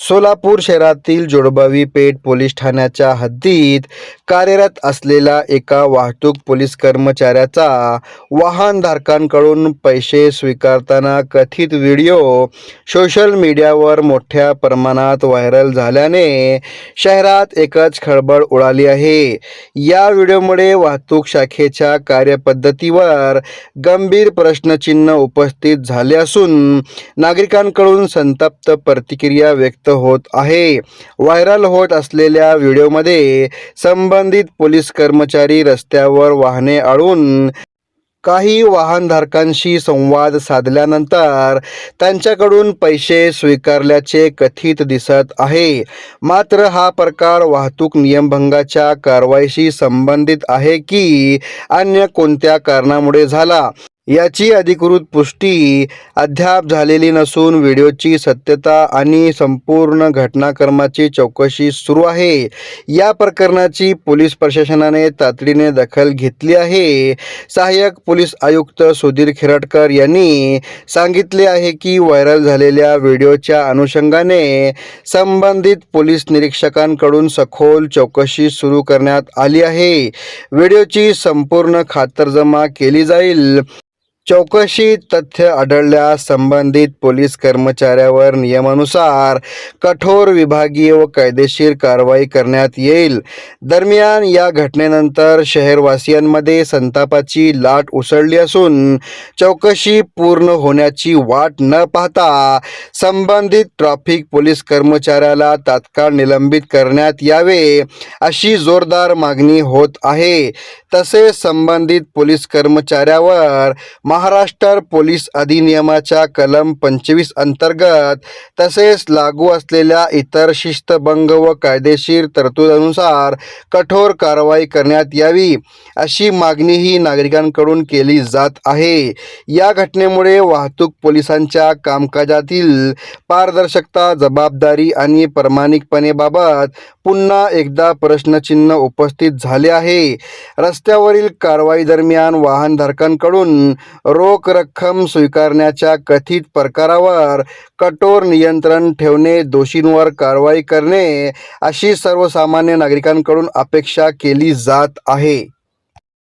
सोलापूर शहरातील जोडबावी पेठ पोलीस ठाण्याच्या हद्दीत कार्यरत असलेल्या एका वाहतूक पोलीस कर्मचाऱ्याचा वाहनधारकांकडून पैसे स्वीकारताना कथित व्हिडिओ सोशल मीडियावर मोठ्या प्रमाणात व्हायरल झाल्याने शहरात एकच खळबळ उडाली आहे। या व्हिडिओमुळे वाहतूक शाखेच्या कार्यपद्धतीवर गंभीर प्रश्नचिन्ह उपस्थित झाले असून नागरिकांकडून संतप्त प्रतिक्रिया व्यक्त होत आहे। व्हायरल होत असलेल्या व्हिडिओमध्ये संबंधित पोलीस कर्मचारी रस्त्यावर वाहने अडवून काही वाहनधारकांशी संवाद साधल्यानंतर त्यांच्याकडून पैसे स्वीकारल्याचे कथित दिसत आहे। मात्र हा प्रकार वाहतूक नियमभंगाच्या कारवाईशी संबंधित आहे की अन्य कोणत्या कारणामुळे झाला याची अधिकृत पुष्टी अद्याप झालेली नसून व्हिडिओची सत्यता आणि संपूर्ण घटनाक्रमाची चौकशी सुरू आहे। या प्रकरणाची पोलीस प्रशासनाने तातडीने दखल घेतली आहे। सहाय्यक पोलीस आयुक्त सुधीर खिरटकर यांनी सांगितले आहे की व्हायरल झालेल्या व्हिडिओच्या अनुषंगाने संबंधित पोलीस निरीक्षकांकडून सखोल चौकशी सुरू करण्यात आली आहे। व्हिडिओची संपूर्ण खातरजमा केली जाईल। चौकशीत तथ्य आढळल्यास संबंधित पोलीस कर्मचाऱ्यावर नियमानुसार कठोर विभागीय व कायदेशीर कारवाई करण्यात येईल। दरम्यान या घटनेनंतर शहरवासियांमध्ये संतापाची लाट उसळली असून चौकशी पूर्ण होण्याची वाट न पाहता संबंधित ट्रॅफिक पोलीस कर्मचाऱ्याला तात्काळ निलंबित करण्यात यावे अशी जोरदार मागणी होत आहे। तसेच संबंधित पोलीस कर्मचाऱ्यावर महाराष्ट्र पोलीस अधिनियमाच्या कलम 25 अंतर्गत तसेच लागू असलेल्या इतर शिस्तभंग व कायदेशीर तरतुदीनुसार कठोर कारवाई करण्यात यावी अशी मागणीही नागरिकांकडून केली जात आहे। या घटनेमुळे वाहतूक पोलिसांच्या कामकाजातील पारदर्शकता, जबाबदारी आणि प्रामाणिकपणाबाबत पुन्हा एकदा प्रश्नचिन्ह उपस्थित झाले आहे। रस्त्यावरील कारवाई दरम्यान वाहनधारकांकडून रोख रक्कम स्वीकारण्याच्या कथित प्रकारावर कठोर नियंत्रण ठेवणे, दोषींवर कारवाई करणे अशी सर्वसामान्य नागरिकांकडून अपेक्षा केली जात आहे।